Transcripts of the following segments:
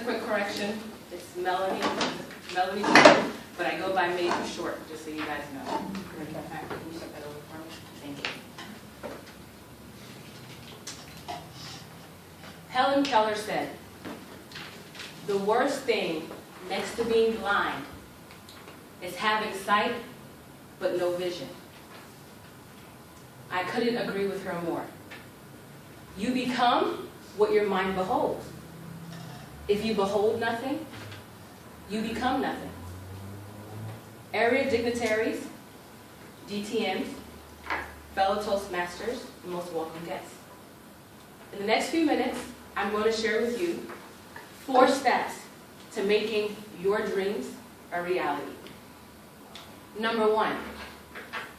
quick correction. It's Maylonie Gordon, but I go by May for short, just so you guys know. All right, can you step that over for me? Thank you. Helen Keller said, "The worst thing next to being blind is having sight but no vision." I couldn't agree with her more. You become what your mind beholds. If you behold nothing, you become nothing. Area dignitaries, DTMs, fellow Toastmasters, and most welcome guests. In the next few minutes, I'm going to share with you 4 steps to making your dreams a reality. Number 1,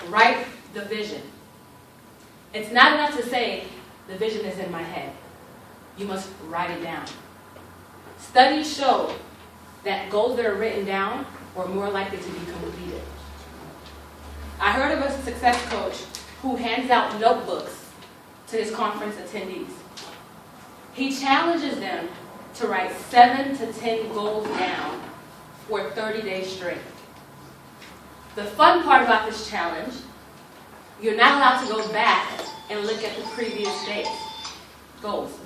write the vision. It's not enough to say, the vision is in my head. You must write it down. Studies show that goals that are written down are more likely to be completed. I heard of a success coach who hands out notebooks to his conference attendees. He challenges them to write 7 to 10 goals down for 30 days straight. The fun part about this challenge, you're not allowed to go back and look at the previous day's goals.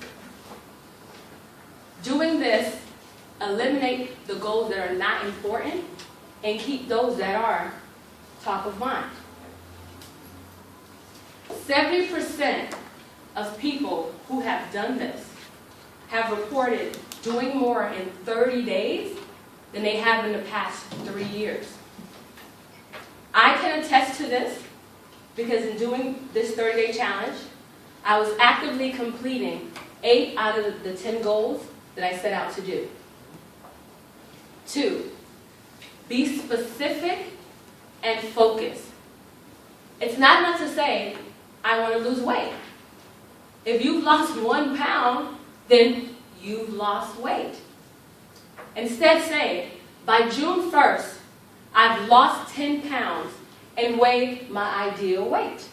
Doing this, eliminate the goals that are not important and keep those that are top of mind. 70% of people who have done this have reported doing more in 30 days than they have in the past 3 years. I can attest to this because in doing this 30-day challenge, I was actively completing 8 out of the 10 goals that I set out to do. 2, be specific and focused. It's not enough to say, I want to lose weight. If you've lost 1 pound, then you've lost weight. Instead say, by June 1st, I've lost 10 pounds and weighed my ideal weight.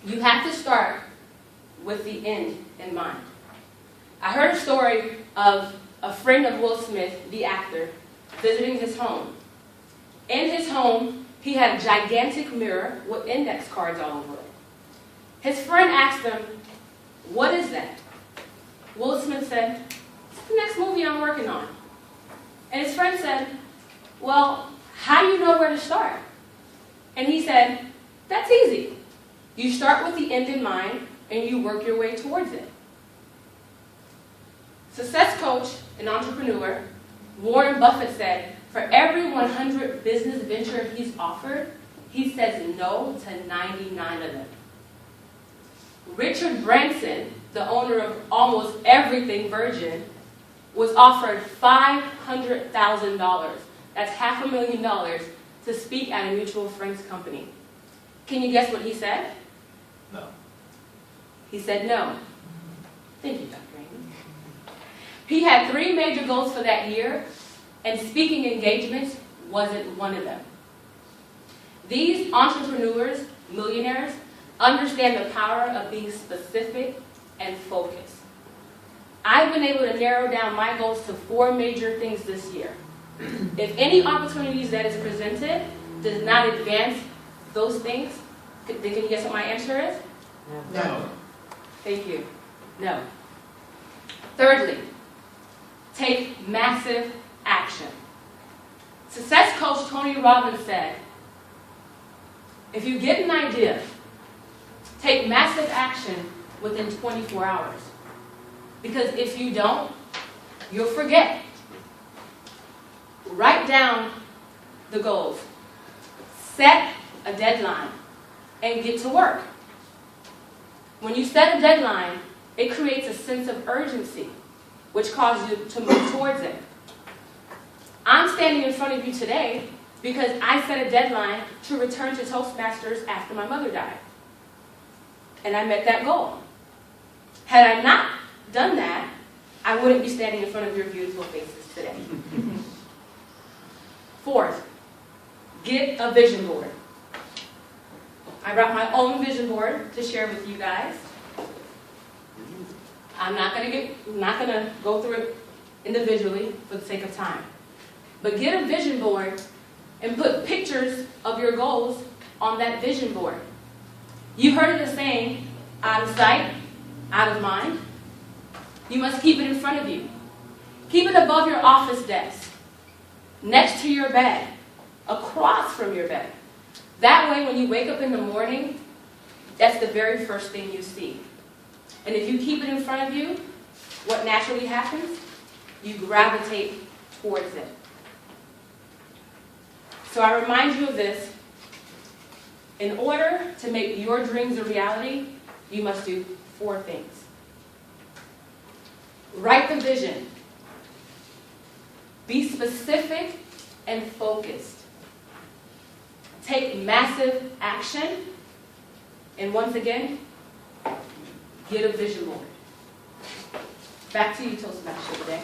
You have to start with the end in mind. I heard a story of a friend of Will Smith, the actor, visiting his home. In his home, he had a gigantic mirror with index cards all over it. His friend asked him, "What is that?" Will Smith said, "It's the next movie I'm working on." And his friend said, "Well, how do you know where to start?" And he said, "That's easy. You start with the end in mind and you work your way towards it." Success coach and entrepreneur Warren Buffett said, for every 100 business ventures he's offered, he says no to 99 of them. Richard Branson, the owner of almost everything Virgin, was offered $500,000. That's $500,000 to speak at a mutual friends company. Can you guess what he said? No. He said no. Thank you, Dr. Raymond. He had 3 major goals for that year, and speaking engagements wasn't one of them. These entrepreneurs, millionaires, understand the power of being specific and focused. I've been able to narrow down my goals to 4 major things this year. If any opportunities that is presented does not advance those things, can you guess what my answer is? No. Thank you. No. Thirdly, take massive action. Success coach Tony Robbins said, if you get an idea, take massive action within 24 hours. Because if you don't, you'll forget. Write down the goals. Set a deadline and get to work. When you set a deadline, it creates a sense of urgency, which causes you to move towards it. I'm standing in front of you today because I set a deadline to return to Toastmasters after my mother died. And I met that goal. Had I not done that, I wouldn't be standing in front of your beautiful faces today. 4th, get a vision board. I brought my own vision board to share with you guys. I'm not gonna go through it individually for the sake of time. But get a vision board and put pictures of your goals on that vision board. You've heard of the saying, out of sight, out of mind. You must keep it in front of you. Keep it above your office desk, next to your bed, across from your bed. That way, when you wake up in the morning, that's the very first thing you see. And if you keep it in front of you, what naturally happens? You gravitate towards it. So I remind you of this. In order to make your dreams a reality, you must do 4 things. Write the vision. Be specific and focused. Take massive action. And once again, get a vision board. Back to you, Toastmaster, today.